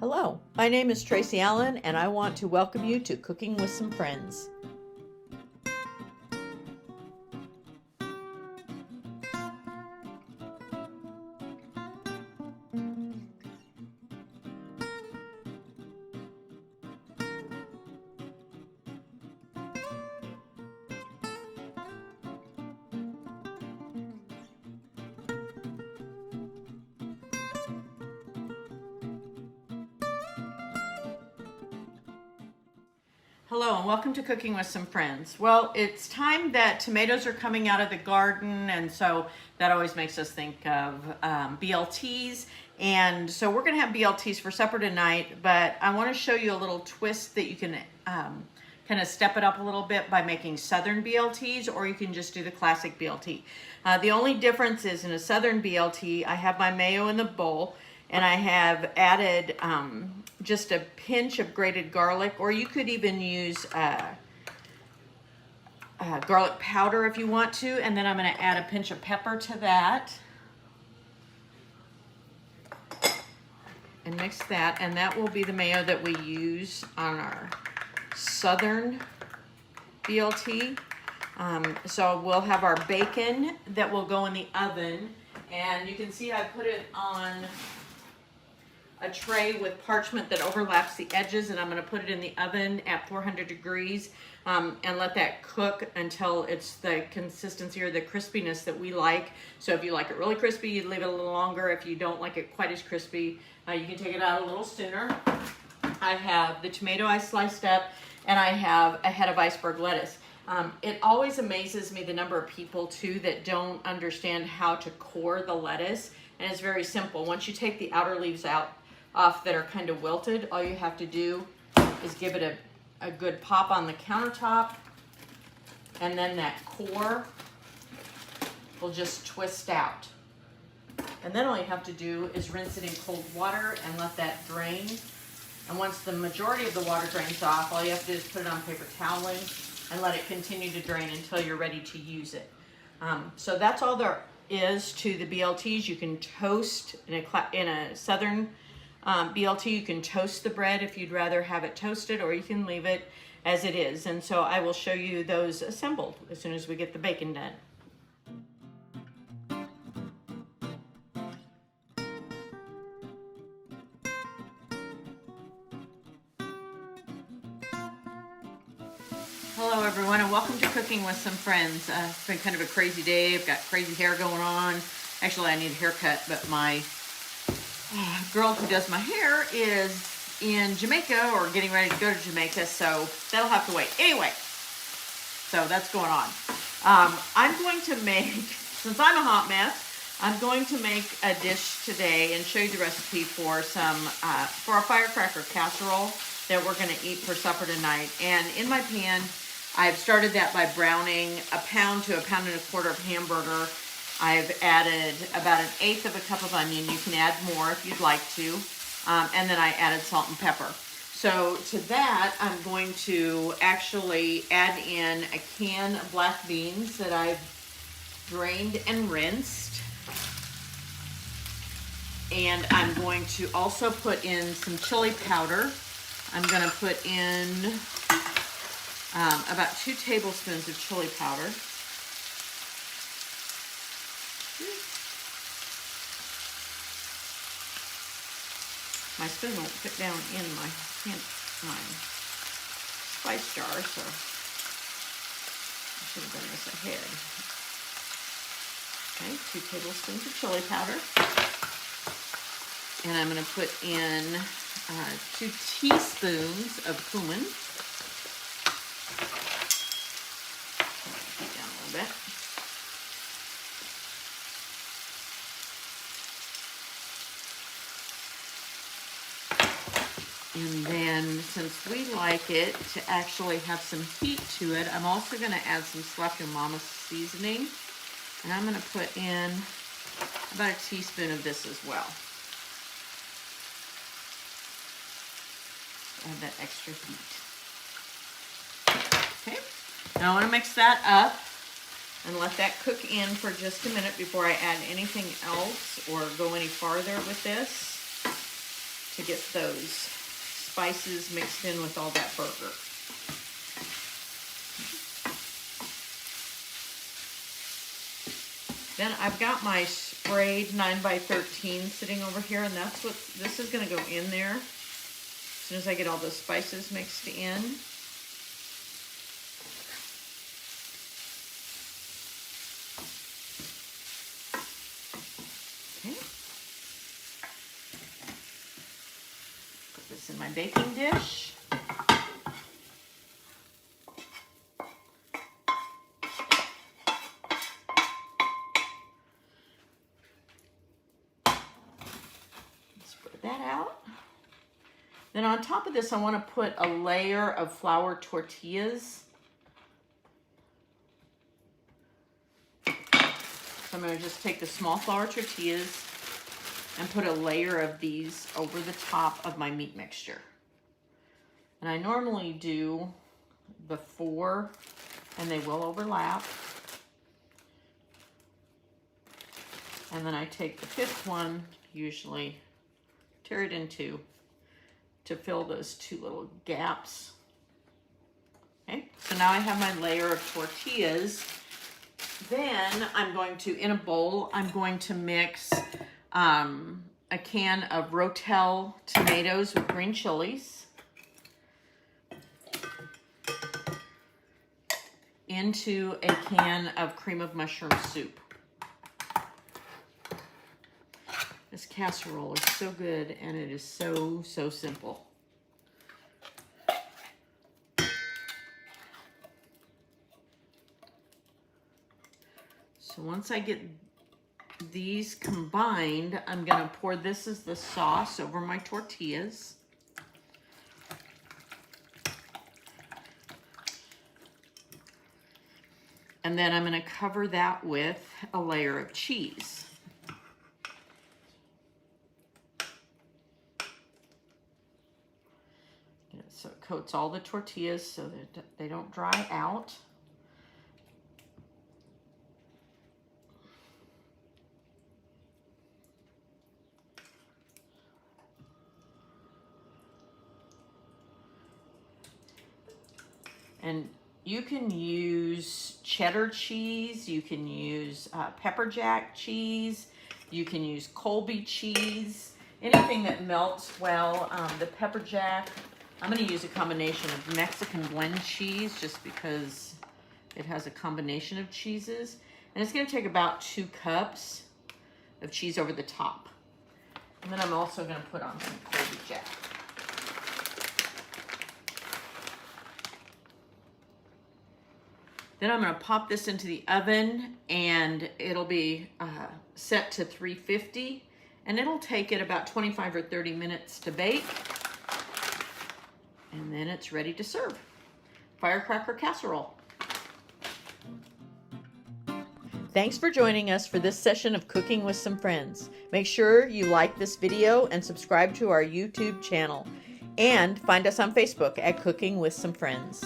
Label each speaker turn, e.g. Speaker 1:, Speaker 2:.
Speaker 1: Hello, my name is Tracy Allen and I want to welcome you to Cooking with Some Friends. Hello and welcome to Cooking with Some Friends. Well, it's time that tomatoes are coming out of the garden, and so that always makes us think of BLTs. And so we're going to have BLTs for supper tonight, but I want to show you a little twist that you can kind of step it up a little bit by making Southern BLTs, or you can just do the classic BLT. The only difference is in a Southern BLT, I have my mayo in the bowl, and I have added just a pinch of grated garlic, or you could even use garlic powder if you want to, and then I'm going to add a pinch of pepper to that and mix that, and that will be the mayo that we use on our Southern BLT. So we'll have our bacon that will go in the oven, and you can see I put it on a tray with parchment that overlaps the edges, and I'm going to put it in the oven at 400 degrees and let that cook until it's the consistency or the crispiness that we like. So if you like it really crispy, you leave it a little longer. If you don't like it quite as crispy, you can take it out a little sooner. I have the tomato I sliced up, and I have a head of iceberg lettuce. It always amazes me the number of people too that don't understand how to core the lettuce, and it's very simple. Once you take the outer leaves off that are kind of wilted, all you have to do is give it a good pop on the countertop, and then that core will just twist out. And then all you have to do is rinse it in cold water and let that drain. And once the majority of the water drains off, all you have to do is put it on paper toweling and let it continue to drain until you're ready to use it. So that's all there is to the BLTs. You can toast in a Southern BLT, you can toast the bread if you'd rather have it toasted, or you can leave it as it is. And so I will show you those assembled as soon as we get the bacon done. Hello everyone, and welcome to Cooking with Some Friends. It's been kind of a crazy day. I've got crazy hair going on. Actually, I need a haircut, but my girl who does my hair is in Jamaica, or getting ready to go to Jamaica, so that'll have to wait. Anyway, so that's going on. I'm going to make, since I'm a hot mess, I'm going to make a dish today and show you the recipe for for a firecracker casserole that we're going to eat for supper tonight. And in my pan, I've started that by browning a pound to a pound and a quarter of hamburger. I've added about 1/8 of a cup of onion. You can add more if you'd like to. And then I added salt and pepper. So to that, I'm going to actually add in a can of black beans that I've drained and rinsed. And I'm going to also put in some chili powder. I'm going to put in about 2 tablespoons of chili powder. My spoon won't fit down in my spice jar, so I should have done this ahead. Okay, 2 tablespoons of chili powder. And I'm going to put in 2 teaspoons of cumin. Put it down a little bit. And then, since we like it to actually have some heat to it, I'm also going to add some Slap Your Mama seasoning. And I'm going to put in about a teaspoon of this as well. Add that extra heat. Okay, now I want to mix that up and let that cook in for just a minute before I add anything else or go any farther with this. to get those spices mixed in with all that burger. Then I've got my sprayed 9x13 sitting over here, and that's what this is going to go in there as soon as I get all those spices mixed in. Okay. Put this in my baking dish. That out. Then on top of this, I want to put a layer of flour tortillas. So I'm going to just take the small flour tortillas and put a layer of these over the top of my meat mixture. And I normally do the 4, and they will overlap. And then I take the 5th one, usually tear it in 2 to fill those 2 little gaps. Okay, so now I have my layer of tortillas. Then I'm going to, in a bowl, I'm going to mix a can of Rotel tomatoes with green chilies into a can of cream of mushroom soup. This casserole is so good, and it is so simple. So once I get these combined, I'm going to pour this as the sauce over my tortillas. And then I'm going to cover that with a layer of cheese. So it coats all the tortillas so that they don't dry out. And you can use cheddar cheese, you can use pepper jack cheese, you can use Colby cheese, anything that melts well. The pepper jack, I'm going to use a combination of Mexican blend cheese just because it has a combination of cheeses. And it's going to take about 2 cups of cheese over the top. And then I'm also going to put on some Colby jack. Then I'm going to pop this into the oven, and it'll be set to 350, and it'll take it about 25 or 30 minutes to bake. And then it's ready to serve. Firecracker casserole. Thanks for joining us for this session of Cooking with Some Friends. Make sure you like this video and subscribe to our YouTube channel. And find us on Facebook at Cooking with Some Friends.